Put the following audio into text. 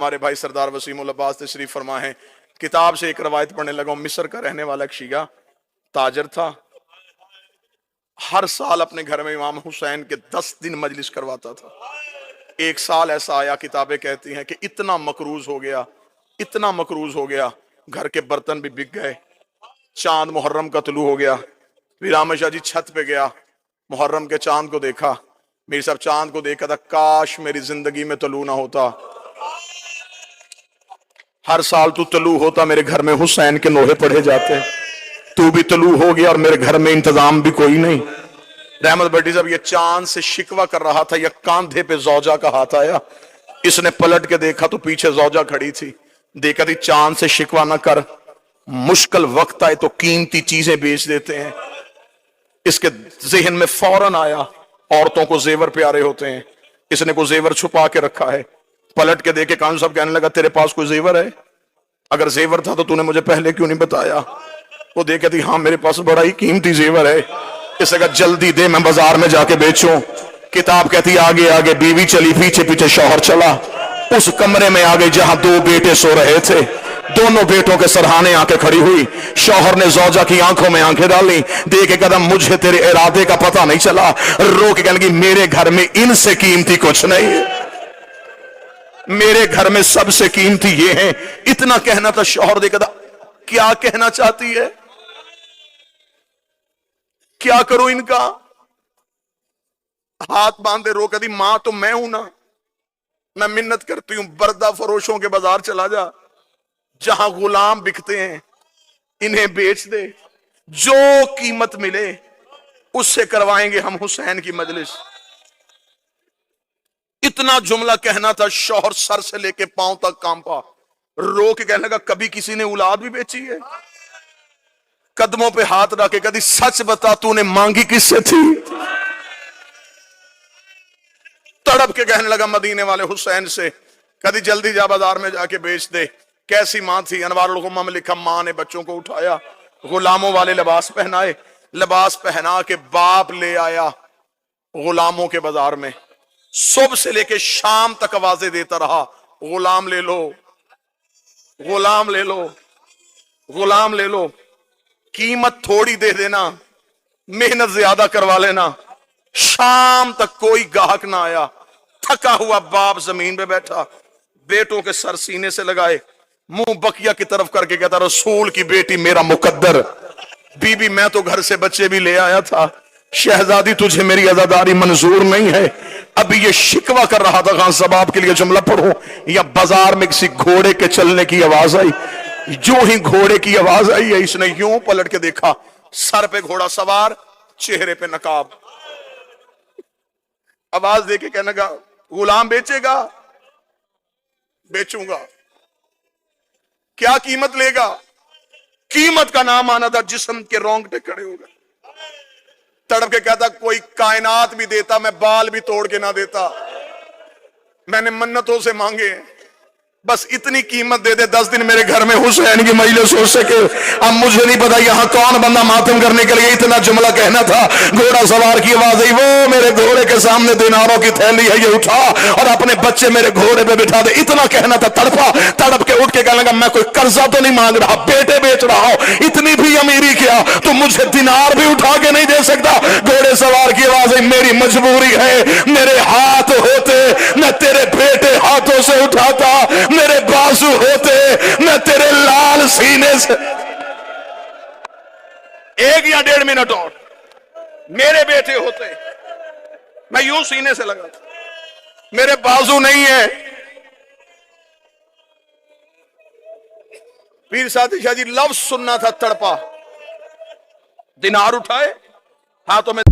हमारे भाई सरदार वसीमुल अब्बास तशरीफ फरमा है। किताब से एक रवायत पढ़ने लगा। मिस्र का रहने वाला एक शिया ताजर था। हर साल अपने घर में इमाम हुसैन के 10 दिन मजलिस करवाता था। एक साल ऐसा आया, किताबें कहती हैं कि इतना मकरूज हो गया, इतना मकरूज हो गया, घर के बर्तन भी बिक गए। चांद मुहर्रम का तुलू हो गया। फिर आमिर शाह जी छत पे गया, मुहर्रम के चांद को देखा। मेरे साहब चांद को देखा था, काश मेरी जिंदगी में तुलू ना होता, हर साल तू तलू होता, मेरे घर में हुसैन के नोहे पढ़े जाते। तू भी तलू हो गया और मेरे घर में इंतजाम भी कोई नहीं। रहमत भट्टी साहब ये चांद से शिकवा कर रहा था, या कांधे पे जौजा का हाथ आया। इसने पलट के देखा तो पीछे जौजा खड़ी थी। देखा थी चांद से शिकवा ना कर, मुश्किल वक्त आए तो कीमती चीजें बेच देते हैं। इसके जहन में फौरन आया, औरतों को जेवर प्यारे होते हैं, इसने को जेवर छुपा के रखा है। पलट के देखे कानून साहब कहने लगा, तेरे पास कोई जेवर है? अगर जेवर था तो तूने मुझे पहले क्यों नहीं बताया? वो देखे थी, हाँ मेरे पास बड़ा ही कीमती जेवर है। इसने कहा जल्दी दे, मैं बाजार में जाके बेचूं। किताब कहती आगे आगे बीवी चली, पीछे पीछे शौहर चला। उस कमरे में आ गई जहां 2 बेटे सो रहे थे। दोनों बेटों के सरहाने आके खड़ी हुई। शौहर ने जौजा की आंखों में आंखें डाली, देखे कदम मुझे तेरे इरादे का पता नहीं चला। रो के कहने लगी, मेरे घर में इनसे कीमती कुछ नहीं है, मेरे घर में सबसे कीमती ये है। इतना कहना था। शौहर देखा था, क्या कहना चाहती है, क्या करूं इनका? हाथ बांधे रो कहती, मां तो मैं हूं ना, मैं मिन्नत करती हूं, बर्दा फरोशों के बाजार चला जा, जहां गुलाम बिकते हैं इन्हें बेच दे, जो कीमत मिले उससे करवाएंगे हम हुसैन की मजलिस। इतना जुमला कहना था। शौहर सर से लेके पांव तक कांपा, रो के कहने लगा, कभी किसी ने औलाद भी बेची है? कदमों पे हाथ रख के कभी सच बता, तूने मांगी किससे थी? तड़प के कहने लगा, मदीने वाले हुसैन से। कभी जल्दी जा बाजार में जाके बेच दे। कैसी मां थी? अनवारुल गुम्मा में लिखा, मां ने बच्चों को उठाया, गुलामों वाले लिबास पहनाए, लिबास पहना के बाप ले आया गुलामों के बाजार में। सुबह से लेके शाम तक आवाजें देता रहा, गुलाम ले लो, गुलाम ले लो, गुलाम ले लो, कीमत थोड़ी दे देना, मेहनत ज्यादा करवा लेना। शाम तक कोई गाहक ना आया। थका हुआ बाप जमीन पे बैठा, बेटों के सर सीने से लगाए, मुंह बकिया की तरफ करके कहता, रसूल की बेटी मेरा मुकद्दर। बीबी मैं तो घर से बच्चे भी ले आया था, शहजादी तुझे मेरी अज़ादारी मंजूर नहीं है। अभी ये शिकवा कर रहा था, खान सबाब के लिए जुमला पढ़ो, या बाजार में किसी घोड़े के चलने की आवाज आई। जो ही घोड़े की आवाज आई है, इसने यूं पलट के देखा, सर पे घोड़ा सवार, चेहरे पे नकाब। आवाज देके कहने लगा, गुलाम बेचेगा? बेचूंगा। क्या कीमत लेगा? कीमत का नाम आना था, जिस्म के रोंगटे खड़े हो गए। तड़प के कहता, कोई कायनात भी देता, मैं बाल भी तोड़ के ना देता, मैंने मन्नतों से मांगे, बस इतनी कीमत दे दे, 10 दिन मेरे घर में हुसैन की मजलिस हो सके। अब मुझे नहीं पता यहां कौन बंदा मातम करने के लिए इतना जुमला कहना था। घोड़ा सवार की आवाज आई, वो मेरे घोड़े के सामने दिनारों की थैली है, ये उठा और अपने बच्चे मेरे घोड़े पे बिठा दे। इतना कहना था। तड़पा, तड़प के उठ के कहने लगा, मैं कोई कर्जा तो नहीं मांग रहा, बेटे बेच रहा हूं, इतनी भी अमीरी क्या, तो मुझे दिनार भी उठा के नहीं दे सकता? घोड़े सवार की आवाज आई, मेरी मजबूरी है, मेरे हाथ होते मैं तेरे बेटे हाथों से उठाता, मेरे बाजू होते मैं तेरे लाल सीने से। 1 या 1.5 मिनट और मेरे बेटे होते मैं यूं सीने से लगाता, मेरे बाजू नहीं है। पीर सादी शाह जी लफ्ज सुनना था। तड़पा, दिनार उठाए हाथों में।